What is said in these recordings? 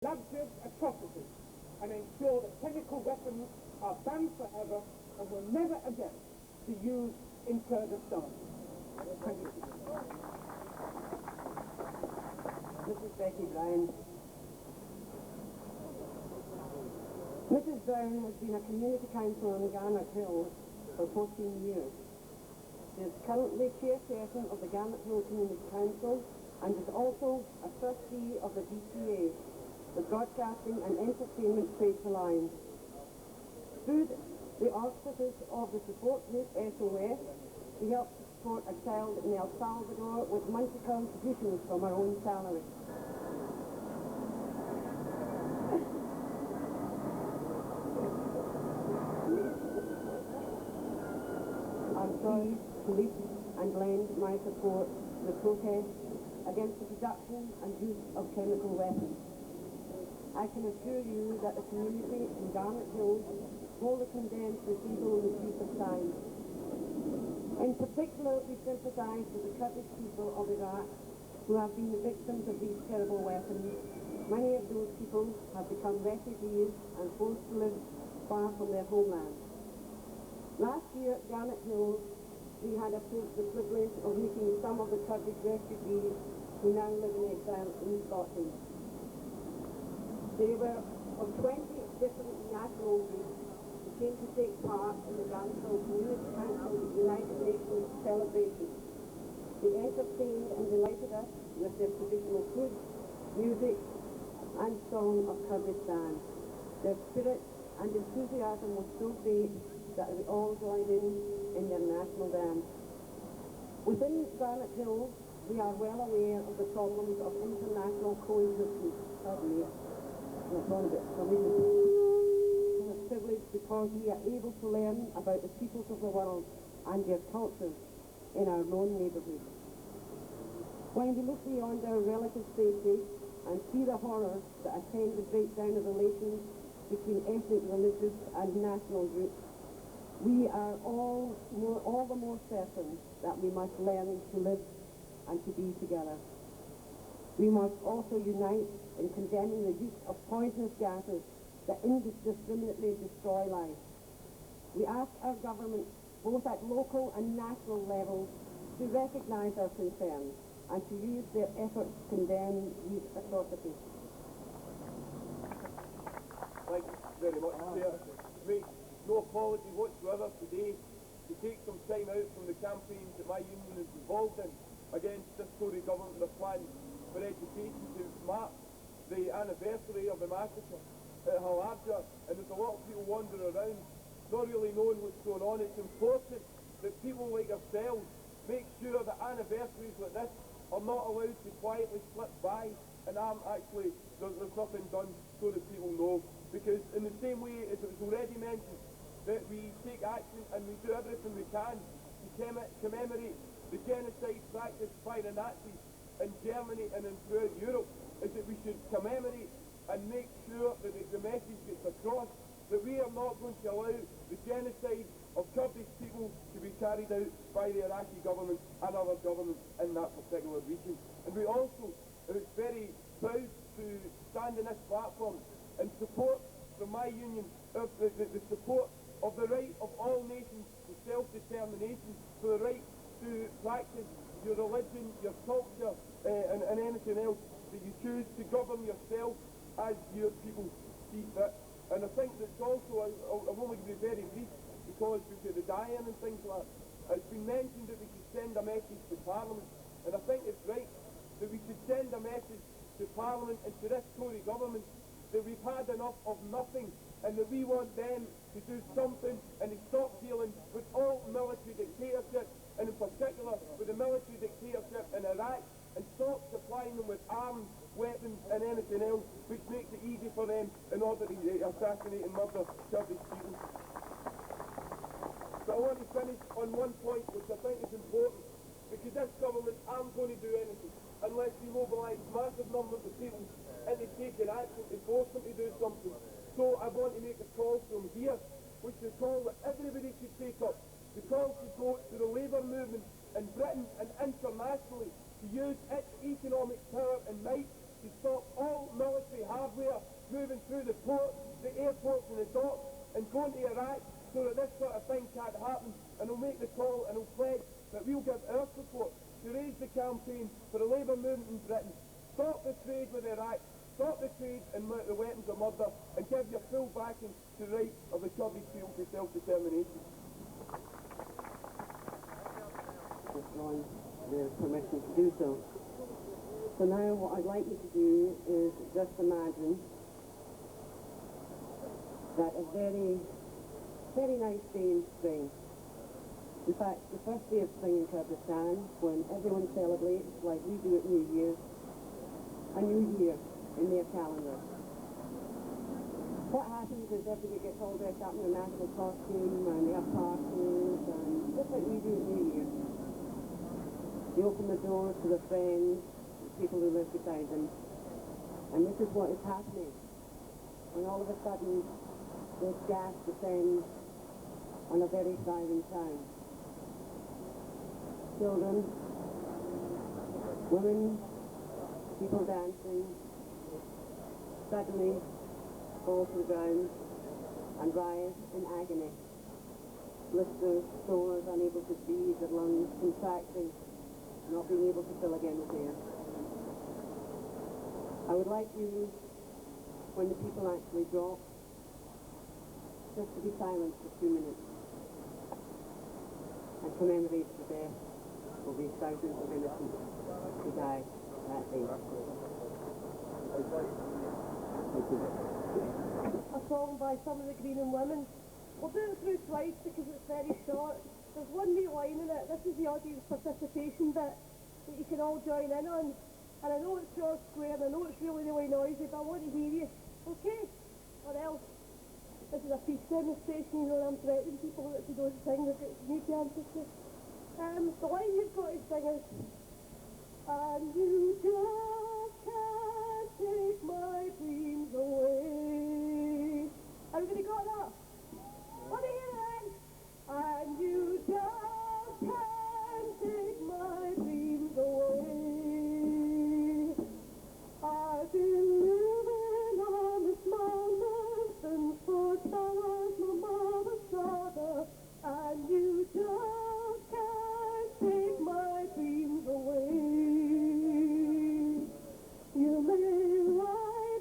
Halabja's atrocities and ensure that chemical weapons are banned forever and will never again be used in Kurdistan. Thank you. Mrs. Becky Brown. Mrs. Brown has been a community councillor on Garnet Hill for 14 years. She is currently chairperson of the Garnet Hill Community Council and is also a trustee of the BTA, the Broadcasting and Entertainment Trades Alliance. Through the auspices of the support group SOS, we help to support a child in El Salvador with monthly contributions from our own salary. I'm pleased to lead and lend my support to the protest against the production and use of chemical weapons. I can assure you that the community in Garnet Hill wholly condemns this evil use of science. In particular, we sympathise with the Kurdish people of Iraq who have been the victims of these terrible weapons. Many of those people have become refugees and forced to live far from their homeland. Last year at Garnet Hill, we had the privilege of meeting some of the Kurdish refugees who now live in exile in Scotland. They were of 20 different national groups who came to take part in the Garnet Hill Community Council United Nations celebration. They entertained and delighted us with their traditional food, music and song of Kurdistan. Their spirit and enthusiasm was so great that we all joined in their national dance. Within Garnet Hill, we are well aware of the problems of international coexistence. He was privileged because we are able to learn about the peoples of the world and their cultures in our own neighbourhood. When we look beyond our relative safety and see the horrors that attend the breakdown of relations between ethnic, religious and national groups, we are all the more certain that we must learn to live and to be together. We must also unite in condemning the use of poisonous gases that indiscriminately destroy life. We ask our governments, both at local and national levels, to recognise our concerns and to use their efforts to condemn these atrocities. Thank you very much, Chair. Make no apology whatsoever today to take some time out from the campaigns that my union is involved in against this Tory government and their plans for education to mark the anniversary of the massacre at Halabja. And there's a lot of people wandering around not really knowing what's going on. It's important that people like yourselves make sure that anniversaries like this are not allowed to quietly slip by and aren't actually, there's nothing done so that people know. Because in the same way as it was already mentioned, that we take action and we do everything we can to commemorate the genocide practiced by the Nazis in Germany and in throughout Europe, is that we should commemorate and make sure that the message gets across that we are not going to allow the genocide of Kurdish people to be carried out by the Iraqi government and other governments in that particular region. And we also are very proud to stand in this platform and support from my union of the support of the right of all nations to self-determination, for the right to practice your religion, your culture and anything else that you choose, to govern yourself as your people see fit. And I think that's also, I'm only going to be very brief because we've got the die-in and things like that. It's been mentioned that we should send a message to Parliament, and I think it's right that we should send a message to Parliament and to this Tory government that we've had enough of nothing and that we want them to do something and to stop dealing with all military dictatorship, and in particular with the military dictatorship in Iraq, and stop supplying them with arms, weapons and anything else which makes it easy for them in order to assassinate and murder Kurdish people. So I want to finish on one point which I think is important, because this government aren't going to do anything unless we mobilise massive numbers of people and they take an action to force them to do something. So I want to make a call from here, which is a call that everybody should take up. The call should go to the Labour movement in Britain and internationally to use its economic power and might to stop all military hardware moving through the ports, the airports and the docks and going to Iraq so that this sort of thing can't happen, and he'll make the call and he'll pledge that we'll give our support to raise the campaign for the Labour movement in Britain. Stop the trade with Iraq, stop the trade in the weapons of murder, and give your full backing to the right of the Kurdish people to self-determination. Withdrawn their permission to do so. So now what I'd like you to do is just imagine that a very, very nice day in spring. In fact, the first day of spring in Kurdistan, when everyone celebrates, like we do at New Year, a new year in their calendar. What happens is everybody gets all dressed up in their national costume and they have parties, and just like we do at New Year. They open the doors to their friends, the people who live beside them, and this is what is happening when all of a sudden this gas descends on a very silent town. Children, women, people dancing, suddenly fall to the ground and rise in agony. Blisters, sores, unable to breathe, their lungs contracting, not being able to fill again with air. I would like you, when the people actually drop, just to be silent for 2 minutes and commemorate the death of these thousands of innocents who died that day. A song by some of the Greenham women. We'll do it through twice because it's very short. There's one wee line in it. This is the audience participation bit that you can all join in on. And I know it's George Square and I know it's really, really noisy, but I want to hear you. Okay? Or else. This is a peace demonstration, you know, and I'm threatening people that if you don't sing, they've got need to answer to. The line you've got to sing is, and you just can't take my dreams away. Everybody got that? What are you then? And you just can't take my dreams away. I've been living on this mountain for towers my mother's daughter, and you just can't take my dreams away. You may ride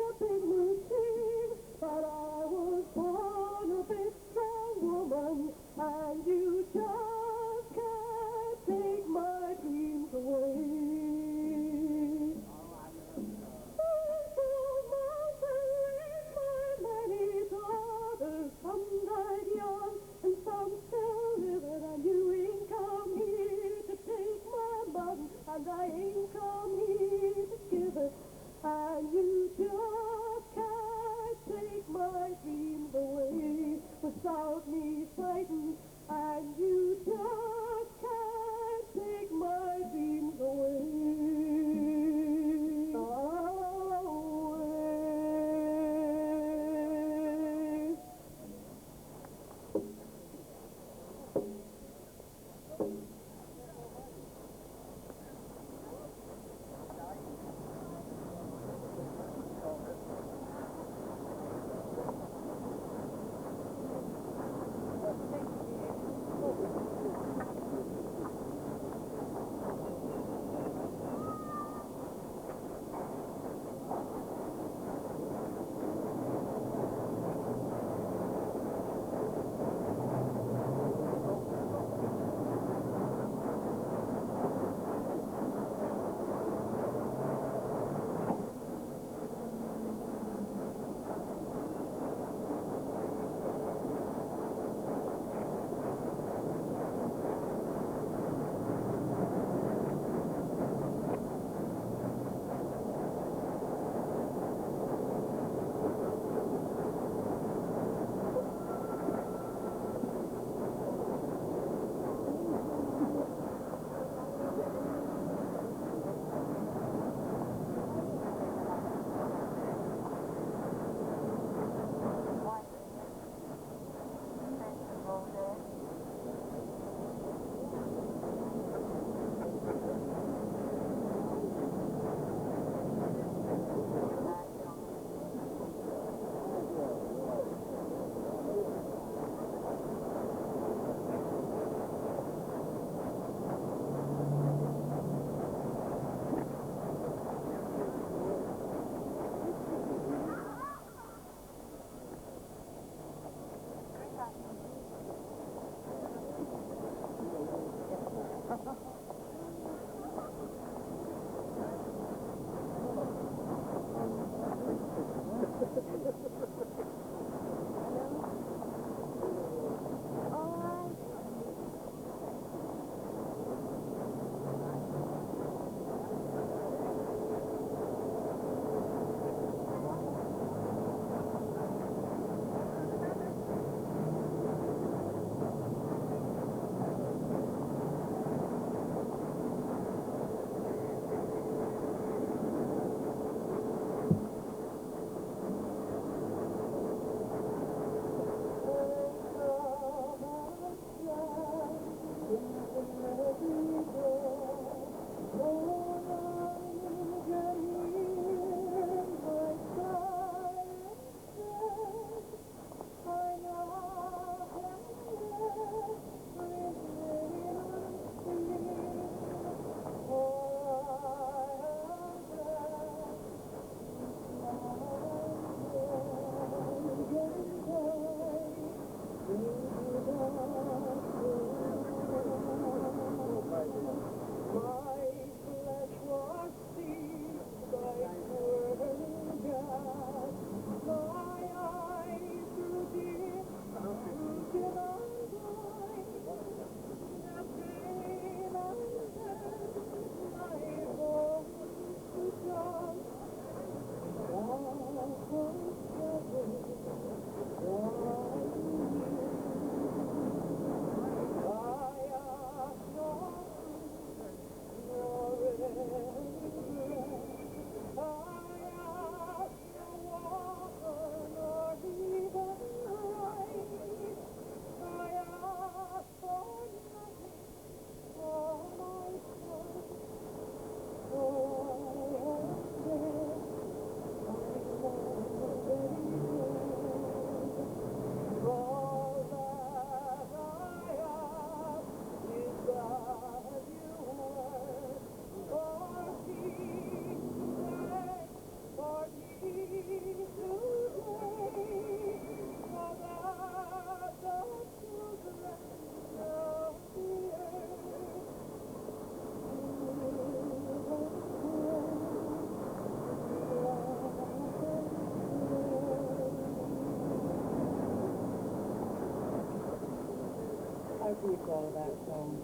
How do you call that song?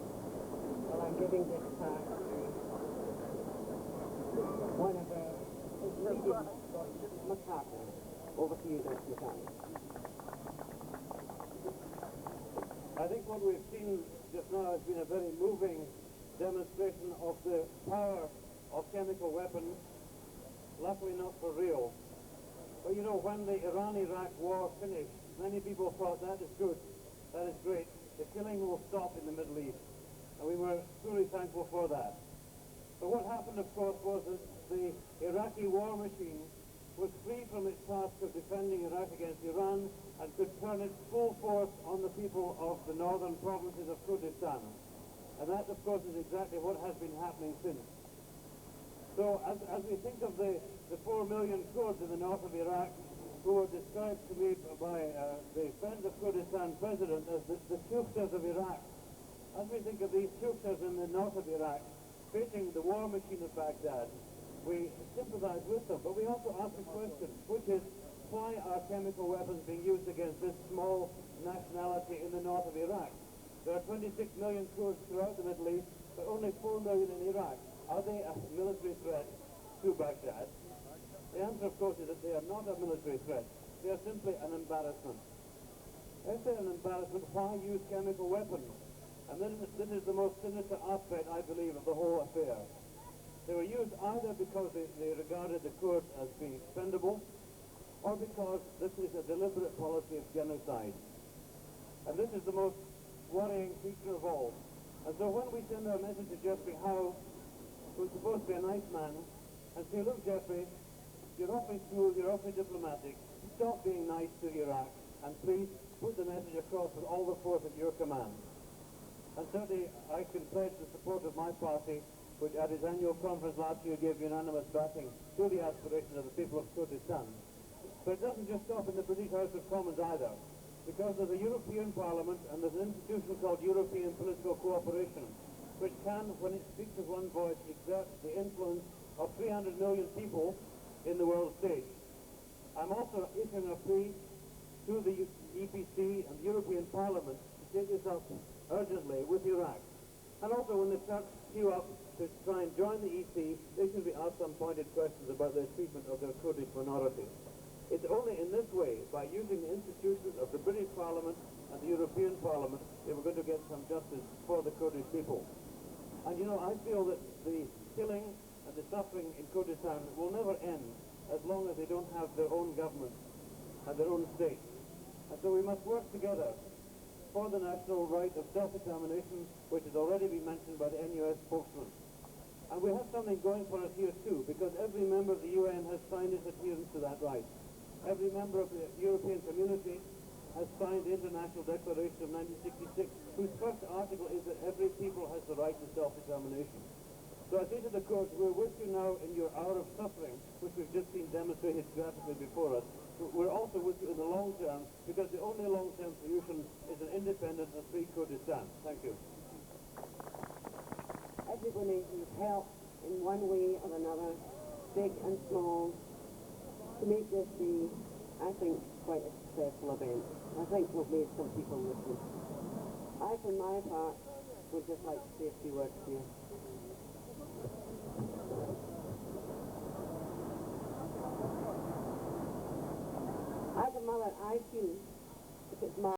Well, I'm giving this back to one of our leading McCartney. Over to you, Dr. McCartney. I think what we've seen just now has been a very moving demonstration of the power of chemical weapons, luckily not for real. But you know, when the Iran-Iraq war finished, many people thought that is good, that is great. The killing will stop in the Middle East, and we were truly thankful for that. But what happened, of course, was that the Iraqi war machine was free from its task of defending Iraq against Iran and could turn its full force on the people of the northern provinces of Kurdistan. And that, of course, is exactly what has been happening since. So as we think of the 4 million Kurds in the north of Iraq, who were described to me by the Friends of Kurdistan president as the Chukhtars of Iraq. As we think of these Chukhtars in the north of Iraq, facing the war machine of Baghdad, we sympathize with them, but we also ask a question, which is, why are chemical weapons being used against this small nationality in the north of Iraq? There are 26 million Kurds throughout the Middle East, but only 4 million in Iraq. Are they a military threat to Baghdad? The answer, of course, is that they are not a military threat. They are simply an embarrassment. If they're an embarrassment, why use chemical weapons? And this is the most sinister aspect, I believe, of the whole affair. They were used either because they regarded the Kurds as being expendable, or because this is a deliberate policy of genocide. And this is the most worrying feature of all. And so when we send our message to Jeffrey Howe, who's supposed to be a nice man, and say, look, Jeffrey, you're awfully smooth, you're awfully diplomatic, stop being nice to Iraq, and please put the message across with all the force at your command. And certainly I can pledge the support of my party, which at its annual conference last year gave unanimous backing to the aspirations of the people of Kurdistan. But it doesn't just stop in the British House of Commons either, because there's a European Parliament and there's an institution called European Political Cooperation, which can, when it speaks with one voice, exert the influence of 300 million people in the world stage. I'm also issuing a plea to the EPC and the European Parliament to take this up urgently with Iraq. And also when the Turks queue up to try and join the EC, they should be asked some pointed questions about their treatment of their Kurdish minority. It's only in this way, by using the institutions of the British Parliament and the European Parliament, that we're going to get some justice for the Kurdish people. And you know, I feel that the killing and the suffering in Kurdistan will never end as long as they don't have their own government and their own state. And so we must work together for the national right of self-determination, which has already been mentioned by the NUS spokesman. And we have something going for us here too, because every member of the UN has signed its adherence to that right. Every member of the European community has signed the International Declaration of 1966, whose first article is that every people has the right to self-determination. So I say to the Kurds, we're with you now in your hour of suffering, which we've just seen demonstrated graphically before us. We're also with you in the long term, because the only long-term solution is an independent and free Kurdistan. Thank you. Everybody needs help in one way or another, big and small, to make this be, I think, quite a successful event. I think we've made some people listen. I, for my part, would just like to say a few words here. As a mother, I feel if it's my